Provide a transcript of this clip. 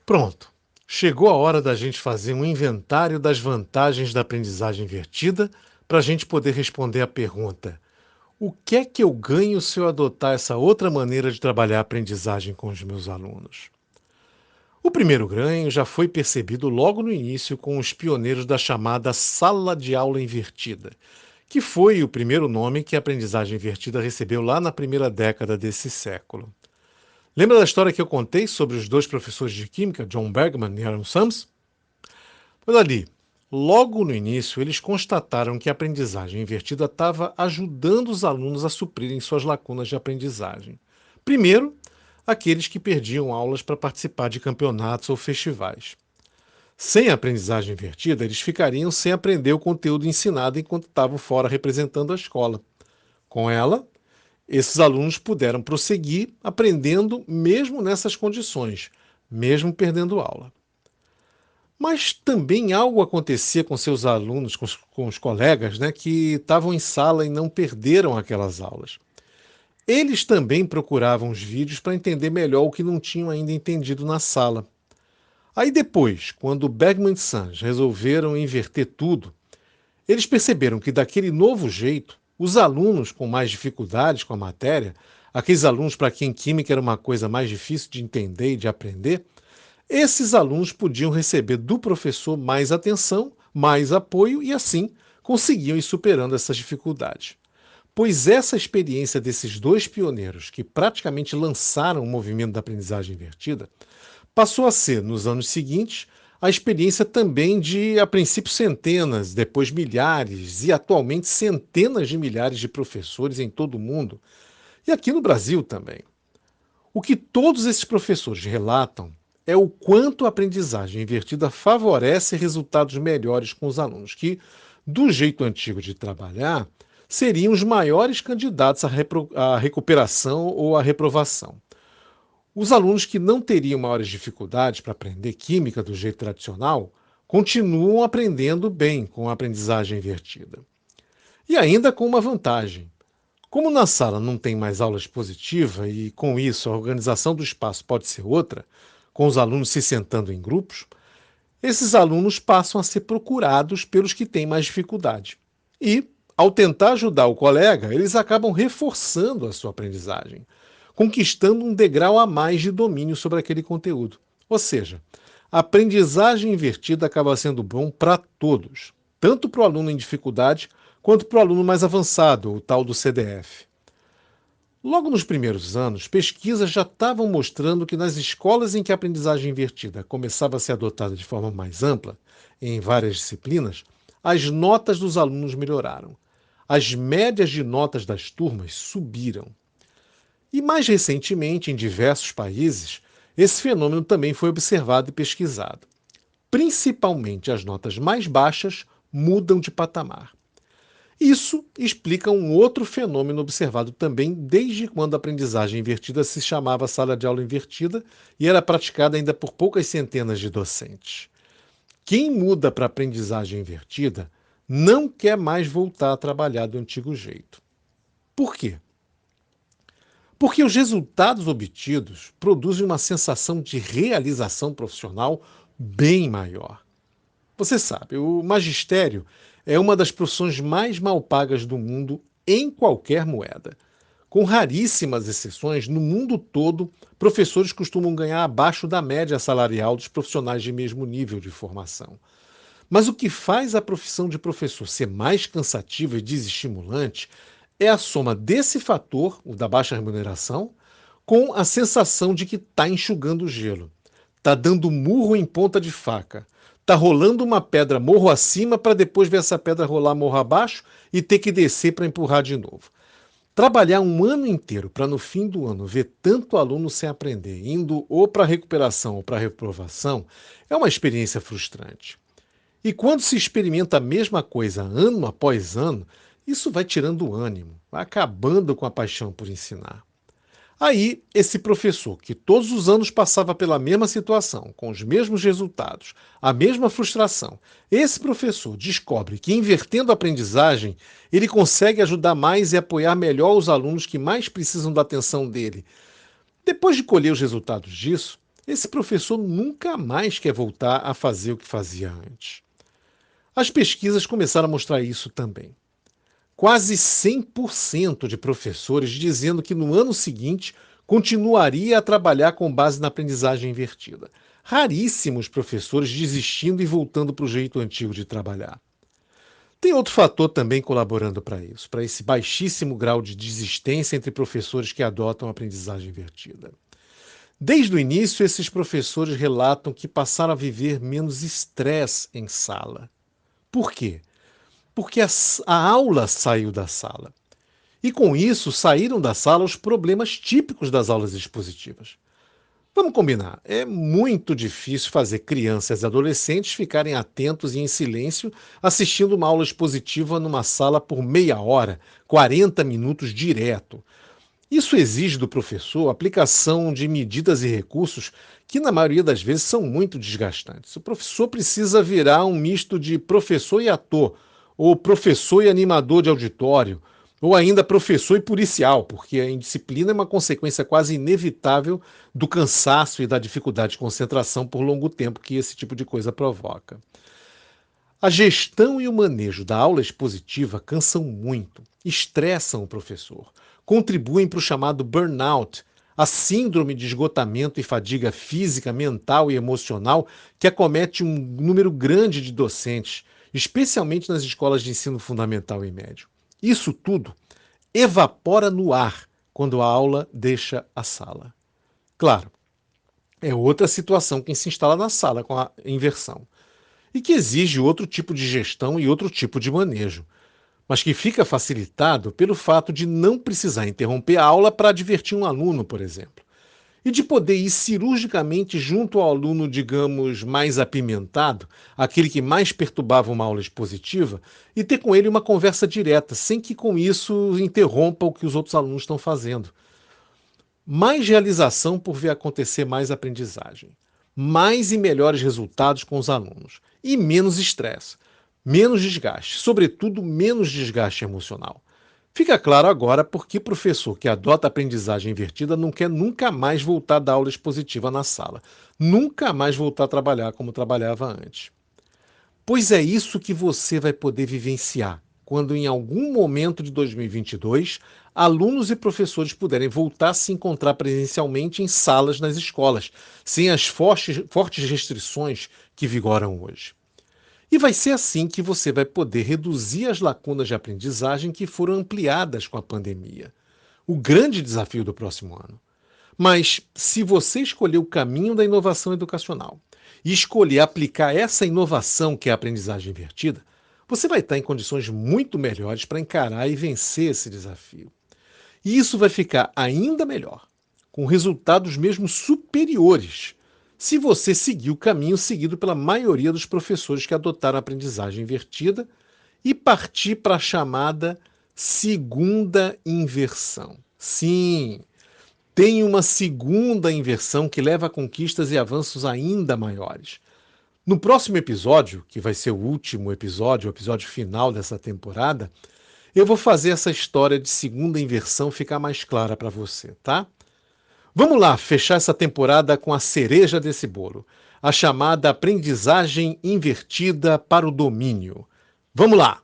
Pronto! Chegou a hora da gente fazer um inventário das vantagens da aprendizagem invertida para a gente poder responder a pergunta: o que é que eu ganho se eu adotar essa outra maneira de trabalhar a aprendizagem com os meus alunos? O primeiro ganho já foi percebido logo no início com os pioneiros da chamada sala de aula invertida, que foi o primeiro nome que a aprendizagem invertida recebeu lá na primeira década desse século. Lembra da história que eu contei sobre os dois professores de química, John Bergman e Aaron Sams? Pois ali, logo no início, eles constataram que a aprendizagem invertida estava ajudando os alunos a suprirem suas lacunas de aprendizagem. Primeiro, aqueles que perdiam aulas para participar de campeonatos ou festivais. Sem a aprendizagem invertida, eles ficariam sem aprender o conteúdo ensinado enquanto estavam fora representando a escola. Com ela, esses alunos puderam prosseguir aprendendo mesmo nessas condições, mesmo perdendo aula. Mas também algo acontecia com seus alunos, com os colegas, né, que estavam em sala e não perderam aquelas aulas. Eles também procuravam os vídeos para entender melhor o que não tinham ainda entendido na sala. Aí depois, quando Bergman e Sams resolveram inverter tudo, eles perceberam que daquele novo jeito, os alunos com mais dificuldades com a matéria, aqueles alunos para quem química era uma coisa mais difícil de entender e de aprender, esses alunos podiam receber do professor mais atenção, mais apoio e assim conseguiam ir superando essas dificuldades. Pois essa experiência desses dois pioneiros que praticamente lançaram o movimento da aprendizagem invertida passou a ser, nos anos seguintes, a experiência também de, a princípio, centenas, depois milhares e atualmente centenas de milhares de professores em todo o mundo e aqui no Brasil também. O que todos esses professores relatam é o quanto a aprendizagem invertida favorece resultados melhores com os alunos, que, do jeito antigo de trabalhar, seriam os maiores candidatos à recuperação ou à reprovação. Os alunos que não teriam maiores dificuldades para aprender química do jeito tradicional continuam aprendendo bem com a aprendizagem invertida. E ainda com uma vantagem. Como na sala não tem mais aula expositiva e, com isso, a organização do espaço pode ser outra, com os alunos se sentando em grupos, esses alunos passam a ser procurados pelos que têm mais dificuldade. E, ao tentar ajudar o colega, eles acabam reforçando a sua aprendizagem, conquistando um degrau a mais de domínio sobre aquele conteúdo. Ou seja, a aprendizagem invertida acaba sendo bom para todos, tanto para o aluno em dificuldade quanto para o aluno mais avançado, o tal do CDF. Logo nos primeiros anos, pesquisas já estavam mostrando que nas escolas em que a aprendizagem invertida começava a ser adotada de forma mais ampla, em várias disciplinas, as notas dos alunos melhoraram. As médias de notas das turmas subiram. E mais recentemente, em diversos países, esse fenômeno também foi observado e pesquisado. Principalmente as notas mais baixas mudam de patamar. Isso explica um outro fenômeno observado também desde quando a aprendizagem invertida se chamava sala de aula invertida e era praticada ainda por poucas centenas de docentes. Quem muda para a aprendizagem invertida não quer mais voltar a trabalhar do antigo jeito. Por quê? Porque os resultados obtidos produzem uma sensação de realização profissional bem maior. Você sabe, o magistério é uma das profissões mais mal pagas do mundo em qualquer moeda. Com raríssimas exceções, no mundo todo, professores costumam ganhar abaixo da média salarial dos profissionais de mesmo nível de formação. Mas o que faz a profissão de professor ser mais cansativa e desestimulante é a soma desse fator, o da baixa remuneração, com a sensação de que está enxugando o gelo, está dando murro em ponta de faca, está rolando uma pedra morro acima para depois ver essa pedra rolar morro abaixo e ter que descer para empurrar de novo. Trabalhar um ano inteiro para no fim do ano ver tanto aluno sem aprender, indo ou para recuperação ou para reprovação, é uma experiência frustrante. E quando se experimenta a mesma coisa ano após ano, isso vai tirando o ânimo, vai acabando com a paixão por ensinar. Aí, esse professor, que todos os anos passava pela mesma situação, com os mesmos resultados, a mesma frustração, esse professor descobre que, invertendo a aprendizagem, ele consegue ajudar mais e apoiar melhor os alunos que mais precisam da atenção dele. Depois de colher os resultados disso, esse professor nunca mais quer voltar a fazer o que fazia antes. As pesquisas começaram a mostrar isso também. Quase 100% de professores dizendo que no ano seguinte continuaria a trabalhar com base na aprendizagem invertida. Raríssimos professores desistindo e voltando para o jeito antigo de trabalhar. Tem outro fator também colaborando para isso, para esse baixíssimo grau de desistência entre professores que adotam a aprendizagem invertida. Desde o início, esses professores relatam que passaram a viver menos estresse em sala. Por quê? Porque a aula saiu da sala. E com isso saíram da sala os problemas típicos das aulas expositivas. Vamos combinar, é muito difícil fazer crianças e adolescentes ficarem atentos e em silêncio assistindo uma aula expositiva numa sala por meia hora, 40 minutos direto. Isso exige do professor a aplicação de medidas e recursos que, na maioria das vezes, são muito desgastantes. O professor precisa virar um misto de professor e ator, ou professor e animador de auditório, ou ainda professor e policial, porque a indisciplina é uma consequência quase inevitável do cansaço e da dificuldade de concentração por longo tempo que esse tipo de coisa provoca. A gestão e o manejo da aula expositiva cansam muito, estressam o professor, contribuem para o chamado burnout, a síndrome de esgotamento e fadiga física, mental e emocional que acomete um número grande de docentes, especialmente nas escolas de ensino fundamental e médio. Isso tudo evapora no ar quando a aula deixa a sala. Claro, é outra situação que se instala na sala com a inversão e que exige outro tipo de gestão e outro tipo de manejo, mas que fica facilitado pelo fato de não precisar interromper a aula para divertir um aluno, por exemplo, e de poder ir cirurgicamente junto ao aluno, digamos, mais apimentado, aquele que mais perturbava uma aula expositiva, e ter com ele uma conversa direta, sem que com isso interrompa o que os outros alunos estão fazendo. Mais realização por ver acontecer mais aprendizagem, mais e melhores resultados com os alunos, e menos estresse, menos desgaste, sobretudo menos desgaste emocional. Fica claro agora por que professor que adota a aprendizagem invertida não quer nunca mais voltar a dar aula expositiva na sala, nunca mais voltar a trabalhar como trabalhava antes. Pois é isso que você vai poder vivenciar quando em algum momento de 2022 alunos e professores puderem voltar a se encontrar presencialmente em salas nas escolas, sem as fortes restrições que vigoram hoje. E vai ser assim que você vai poder reduzir as lacunas de aprendizagem que foram ampliadas com a pandemia. O grande desafio do próximo ano. Mas, se você escolher o caminho da inovação educacional e escolher aplicar essa inovação, que é a aprendizagem invertida, você vai estar em condições muito melhores para encarar e vencer esse desafio. E isso vai ficar ainda melhor, com resultados mesmo superiores, se você seguir o caminho seguido pela maioria dos professores que adotaram a aprendizagem invertida e partir para a chamada segunda inversão. Sim, tem uma segunda inversão que leva a conquistas e avanços ainda maiores. No próximo episódio, que vai ser o último episódio, o episódio final dessa temporada, eu vou fazer essa história de segunda inversão ficar mais clara para você, tá? Vamos lá, fechar essa temporada com a cereja desse bolo, a chamada aprendizagem invertida para o domínio. Vamos lá!